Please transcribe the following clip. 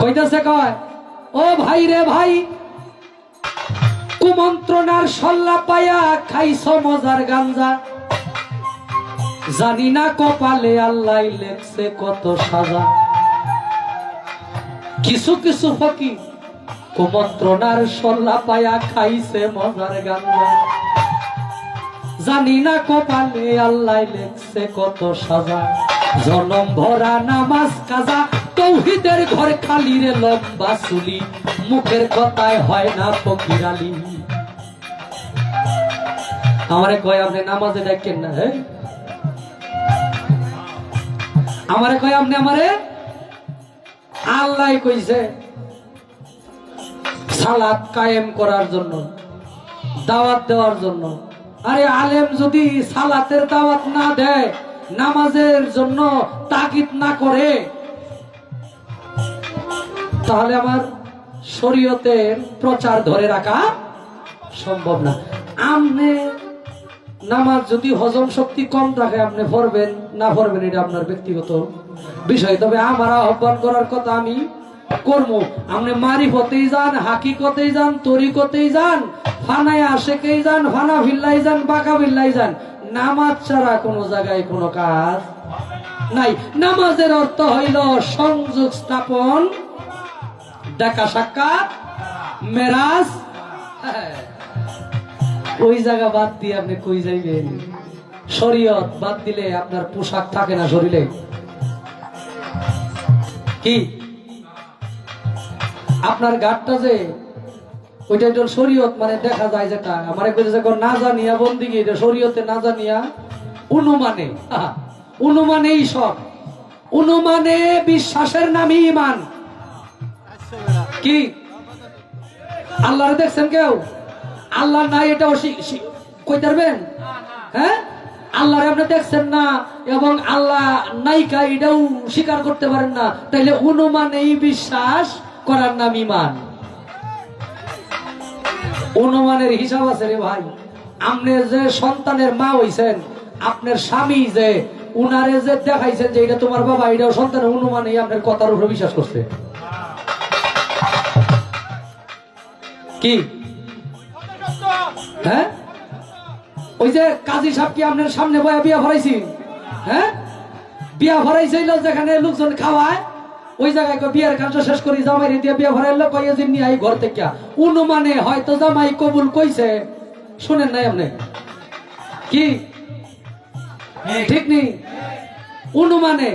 কইতাছে কয় ও ভাই রে ভাই কুমন্ত্রণার সল্লা পায়া খাইছ মজার গাঞ্জা জানি না কপালে আল্লাহ লেখছে কত সাজা কিছু কিছু ফকির কুমন্ত্রণার সল্লা পায়া খাইছে মজার গাঞ্জা জানি না কপালে আল্লাহ লেখছে কত সাজা জনম ভরা নামাজ কাজা তৌহিদের ঘর খালি রে লম্বা চুলি মুখের কথায় হয় না ফকিরালি আমারে কয় আপনি নামাজে দেখেন না হে আমারে কয় আপনি আমারে আল্লাহ কইছে সালাত কায়েম করার জন্য দাওয়াত দেওয়ার জন্য আরে আলেম যদি সালাতের দাওয়াত না দেয় নামাজের জন্য তাগিদ না করে তাহলে আমার শরীয়তের প্রচার ধরে রাখা সম্ভব না আপনি নামাজ যদি হজম শক্তি কম থাকে আপনি পড়বেন না পড়বেন এটা আপনার ব্যক্তিগত বিষয় তবে আমার আহ্বান করার কথা আমি করবো আপনি মারিফতেই যান হাকিকতেই যান তরিকতেই যান ফানায় আশেকেই যান ফানা ভিল্লাই যান বাঁকা ভিল্লাই যান নামাজ ছাড়া কোনো জায়গায় কোনো কাজ নাই নামাজের অর্থ হইল সংযোগ স্থাপন দেখা সাক্ষাৎ মেরাজ ওই জায়গা বাদ দিয়ে আপনি কই যাইবেন শরীয়ত বাদ দিলে আপনার পোশাক থাকে না শরীরে কি আপনার গাটটা যে ওইটা একজন শরীয়ত মানে দেখা যায় যেটা আমার না জানিয়া বন্দিগি এটা শরীয়তে না জানিয়া অনুমানে অনুমানেই সব অনুমানে বিশ্বাসের নামই ঈমান কি আল্লাহরে দেখছেন কেউ আল্লাহ নাই এটা কইতে পারবেন হ্যাঁ আল্লাহরে আপনি দেখছেন না এবং আল্লাহ নাইকা এটাও স্বীকার করতে পারেন না তাইলে অনুমানেই বিশ্বাস করার নাম ঈমান অনুমানের হিসাব আছে রে ভাই আপনি যে সন্তানের মা হইছেন আপনার স্বামী যে উনারে যে দেখাইছেন যে এটা তোমার বাবা এটাও সন্তানের অনুমানেই আপনার কথার উপর বিশ্বাস করছে কি হ্যাঁ ওই যে কাজী সাহেব কি আপনার সামনে বয়া বিয়া ভরাইছি হ্যাঁ বিয়া ভরাইছিল যেখানে লোকজন খাওয়ায় ওই জায়গায় বিয়ার কাজ শেষ করি জামাই দিয়ে বিয়া ভরাইলো কইয়া যে নিয়ে আই ঘর থেকে অনুমানে হয়তো জামাই কবুল কইছে শুনেন নাই আপনি কি ঠিক নেই অনুমানে